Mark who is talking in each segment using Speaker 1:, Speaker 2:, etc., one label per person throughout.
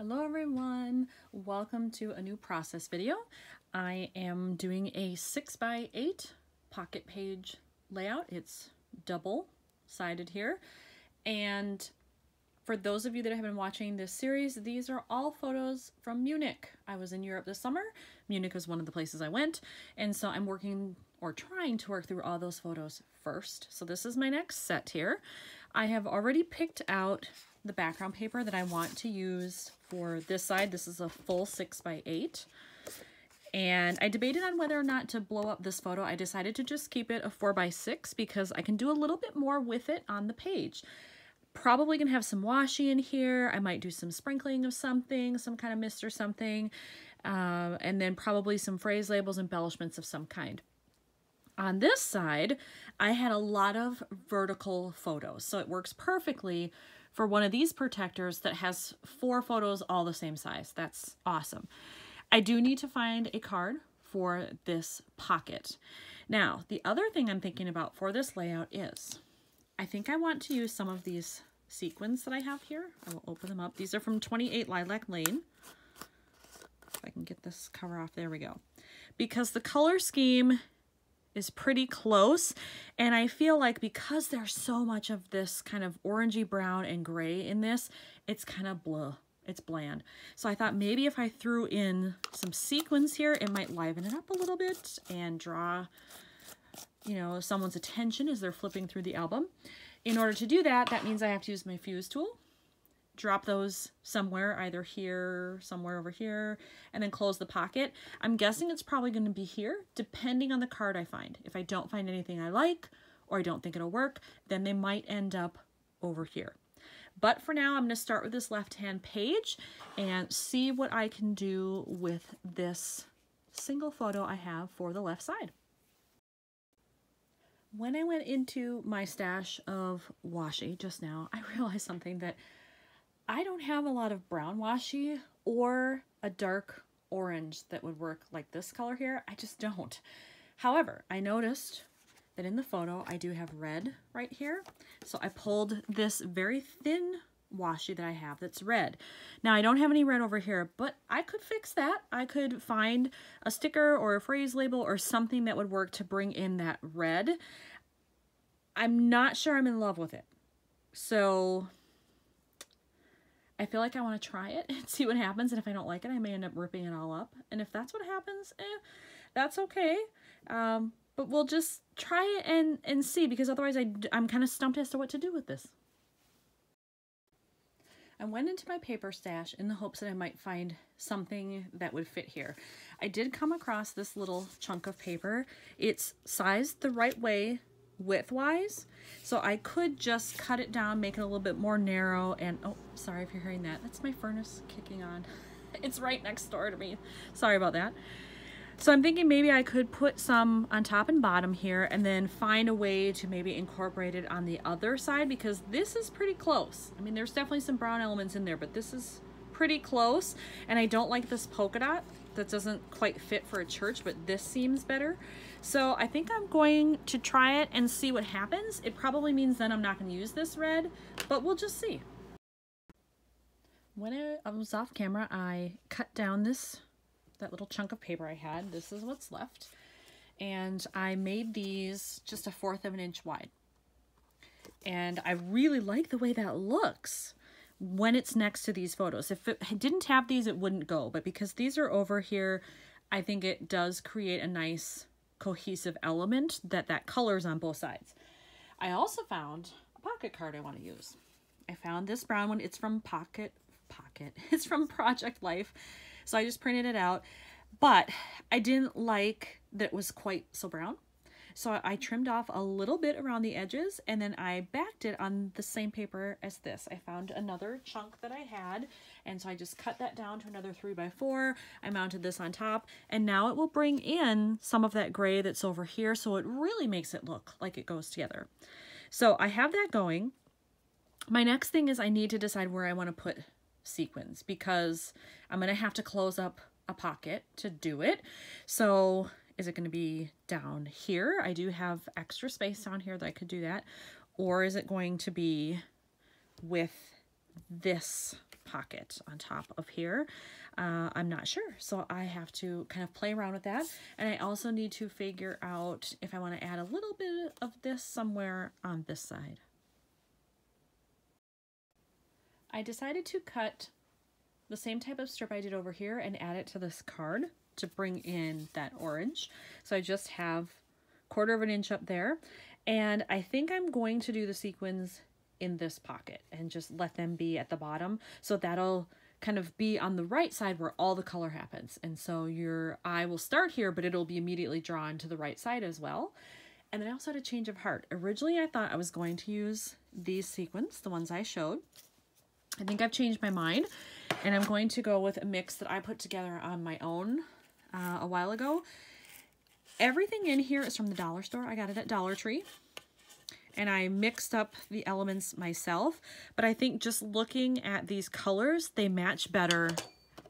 Speaker 1: Hello everyone, welcome to a new process video. I am doing a 6x8 pocket page layout. It's double-sided here. And for those of you that have been watching this series, these are all photos from Munich. I was in Europe this summer. Munich was one of the places I went. And so I'm working or trying to work through all those photos first. So this is my next set here. I have already picked out the background paper that I want to use for this side. This is a full 6x8. And I debated on whether or not to blow up this photo. I decided to just keep it a 4x6 because I can do a little bit more with it on the page. Probably gonna have some washi in here. I might do some sprinkling of something, some kind of mist or something. And then probably some phrase labels, embellishments of some kind. On this side, I had a lot of vertical photos. So it works perfectly for one of these protectors that has 4 photos all the same size. That's awesome. I do need to find a card for this pocket. Now, the other thing I'm thinking about for this layout is, I think I want to use some of these sequins that I have here. I will open them up. These are from 28 Lilac Lane. If I can get this cover off, there we go. Because the color scheme is pretty close, and I feel like because there's so much of this kind of orangey brown and gray in this, it's kind of blah. It's bland. So I thought maybe if I threw in some sequins here, it might liven it up a little bit and draw, you know, someone's attention as they're flipping through the album. In order to do that, that means I have to use my fuse tool, drop those somewhere, either here, somewhere over here, and then close the pocket. I'm guessing it's probably going to be here, depending on the card I find. If I don't find anything I like, or I don't think it'll work, then they might end up over here. But for now, I'm going to start with this left-hand page and see what I can do with this single photo I have for the left side. When I went into my stash of washi just now, I realized something, that I don't have a lot of brown washi or a dark orange that would work like this color here. I just don't. However, I noticed that in the photo I do have red right here. So I pulled this very thin washi that I have that's red. Now I don't have any red over here, but I could fix that. I could find a sticker or a phrase label or something that would work to bring in that red. I'm not sure I'm in love with it. So I feel like I want to try it and see what happens. And if I don't like it, I may end up ripping it all up. And if that's what happens, that's okay. But we'll just try it and see, because otherwise I'm kind of stumped as to what to do with this. I went into my paper stash in the hopes that I might find something that would fit here. I did come across this little chunk of paper. It's sized the right way width-wise, so I could just cut it down, make it a little bit more narrow, and oh, sorry if you're hearing that. That's my furnace kicking on. It's right next door to me. Sorry about that. So I'm thinking maybe I could put some on top and bottom here and then find a way to maybe incorporate it on the other side, because this is pretty close. I mean, there's definitely some brown elements in there, but this is pretty close, and I don't like this polka dot. That doesn't quite fit for a church, but this seems better. So I think I'm going to try it and see what happens. It probably means then I'm not going to use this red, but we'll just see. When I was off camera, I cut down that little chunk of paper I had. This is what's left. And I made these just 1/4 of an inch wide. And I really like the way that looks when it's next to these photos. If it didn't have these, it wouldn't go. But because these are over here, I think it does create a nice cohesive element that colors on both sides. I also found a pocket card I want to use. I found this brown one. It's from It's from Project Life. So I just printed it out, but I didn't like that it was quite so brown. So I trimmed off a little bit around the edges, and then I backed it on the same paper as this. I found another chunk that I had, and so I just cut that down to another 3x4. I mounted this on top, and now it will bring in some of that gray that's over here, so it really makes it look like it goes together. So I have that going. My next thing is I need to decide where I want to put sequins, because I'm going to have to close up a pocket to do it. So is it going to be down here? I do have extra space down here that I could do that. Or is it going to be with this pocket on top of here. I'm not sure, so I have to kind of play around with that. And I also need to figure out if I want to add a little bit of this somewhere on this side. I decided to cut the same type of strip I did over here and add it to this card to bring in that orange. So I just have 1/4 of an inch up there. And I think I'm going to do the sequins in this pocket and just let them be at the bottom. So that'll kind of be on the right side where all the color happens. And so your eye will start here, but it'll be immediately drawn to the right side as well. And then I also had a change of heart. Originally, I thought I was going to use these sequins, the ones I showed. I think I've changed my mind, and I'm going to go with a mix that I put together on my own a while ago. Everything in here is from the dollar store. I got it at Dollar Tree. And I mixed up the elements myself, but I think just looking at these colors, they match better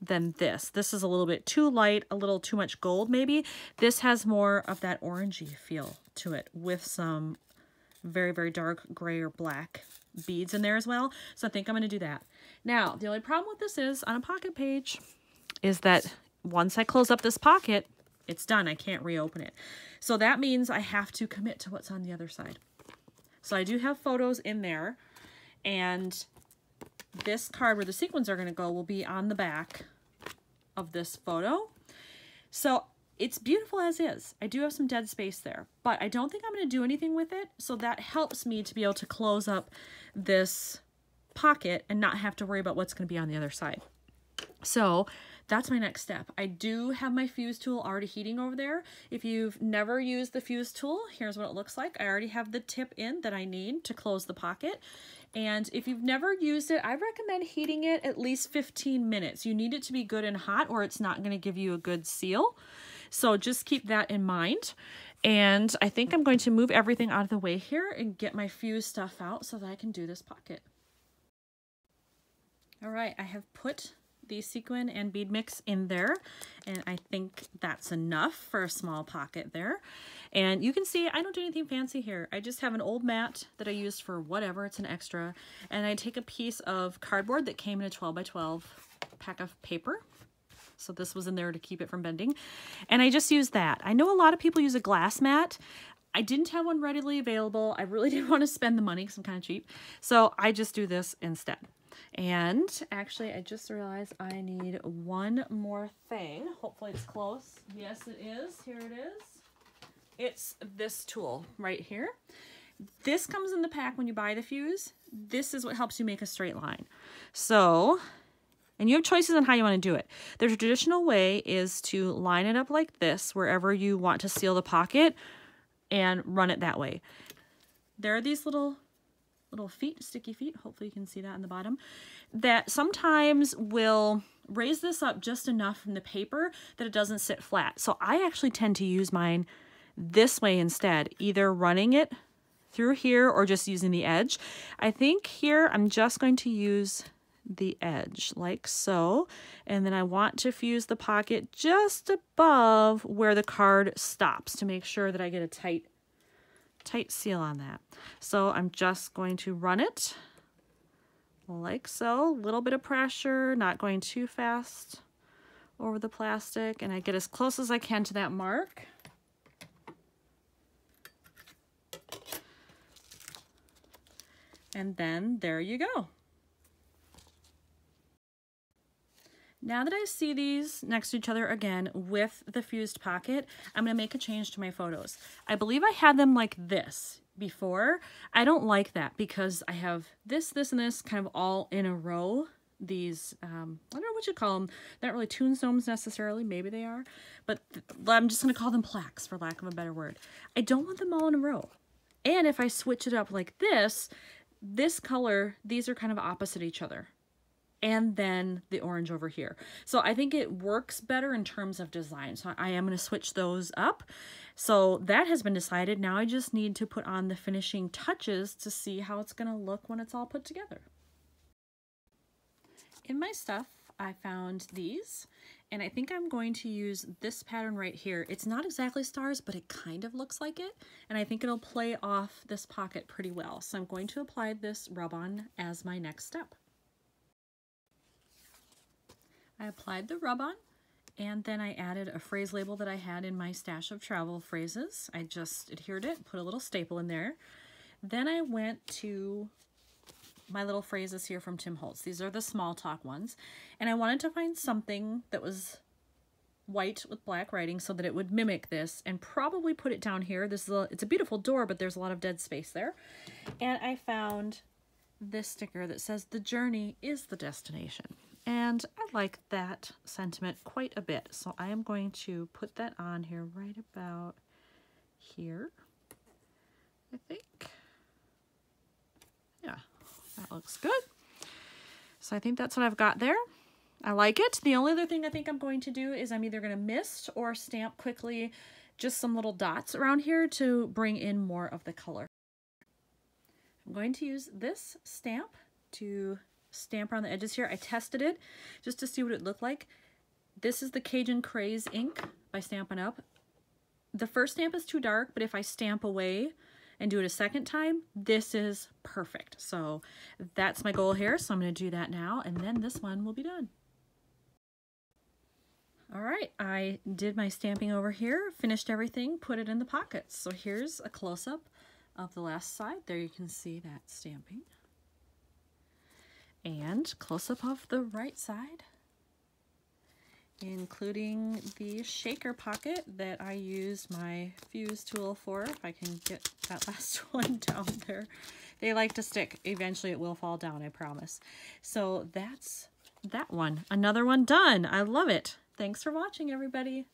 Speaker 1: than this. This is a little bit too light, a little too much gold maybe. This has more of that orangey feel to it with some very, very dark gray or black beads in there as well. So I think I'm going to do that. Now, the only problem with this is on a pocket page is that once I close up this pocket, it's done. I can't reopen it. So that means I have to commit to what's on the other side. So I do have photos in there, and this card where the sequins are going to go will be on the back of this photo. So it's beautiful as is. I do have some dead space there, but I don't think I'm going to do anything with it. So that helps me to be able to close up this pocket and not have to worry about what's going to be on the other side. So that's my next step. I do have my fuse tool already heating over there. If you've never used the fuse tool, here's what it looks like. I already have the tip in that I need to close the pocket. And if you've never used it, I recommend heating it at least 15 minutes. You need it to be good and hot or it's not going to give you a good seal. So just keep that in mind. And I think I'm going to move everything out of the way here and get my fuse stuff out so that I can do this pocket. All right, I have put the sequin and bead mix in there, and I think that's enough for a small pocket there. And you can see I don't do anything fancy here. I just have an old mat that I used for whatever, it's an extra, and I take a piece of cardboard that came in a 12 by 12 pack of paper. So this was in there to keep it from bending, and I just use that. I know a lot of people use a glass mat. I didn't have one readily available. I really didn't want to spend the money because I'm kind of cheap, so I just do this instead. And actually, I just realized I need one more thing. Hopefully it's close. Yes, it is. Here it is. It's this tool right here. This comes in the pack when you buy the fuse. This is what helps you make a straight line. So, and you have choices on how you want to do it. The traditional way is to line it up like this wherever you want to seal the pocket and run it that way. There are these little feet, sticky feet, hopefully you can see that on the bottom, that sometimes will raise this up just enough from the paper that it doesn't sit flat. So I actually tend to use mine this way instead, either running it through here or just using the edge. I think here I'm just going to use the edge like so, and then I want to fuse the pocket just above where the card stops to make sure that I get a tight seal on that. So I'm just going to run it like so, a little bit of pressure, not going too fast over the plastic, and I get as close as I can to that mark. And then there you go. Now that I see these next to each other again with the fused pocket, I'm going to make a change to my photos. I believe I had them like this before. I don't like that because I have this, this, and this kind of all in a row. These, I don't know what you call them. They're not really tombstones necessarily. Maybe they are. But I'm just going to call them plaques for lack of a better word. I don't want them all in a row. And if I switch it up like this color, these are kind of opposite each other. And then the orange over here. So I think it works better in terms of design. So I am going to switch those up. So that has been decided. Now I just need to put on the finishing touches to see how it's going to look when it's all put together. In my stuff, I found these, and I think I'm going to use this pattern right here. It's not exactly stars, but it kind of looks like it, and I think it'll play off this pocket pretty well. So I'm going to apply this rub-on as my next step. I applied the rub-on, and then I added a phrase label that I had in my stash of travel phrases. I just adhered it, put a little staple in there. Then I went to my little phrases here from Tim Holtz. These are the small talk ones. And I wanted to find something that was white with black writing so that it would mimic this, and probably put it down here. This is it's a beautiful door, but there's a lot of dead space there. And I found this sticker that says, "The journey is the destination." And I like that sentiment quite a bit. So I am going to put that on here right about here, I think. Yeah, that looks good. So I think that's what I've got there. I like it. The only other thing I think I'm going to do is I'm either going to mist or stamp quickly just some little dots around here to bring in more of the color. I'm going to use this stamp to stamp around the edges here. I tested it just to see what it looked like. This is the Cajun Craze ink by Stampin' Up. The first stamp is too dark, but if I stamp away and do it a second time, this is perfect. So that's my goal here. So I'm going to do that now, and then this one will be done. All right, I did my stamping over here, finished everything, put it in the pockets. So here's a close-up of the last side. There you can see that stamping. And close-up of the right side, including the shaker pocket that I used my fuse tool for, if I can get that last one down there. They like to stick. Eventually it will fall down, I promise. So that's that one. Another one done. I love it. Thanks for watching, everybody.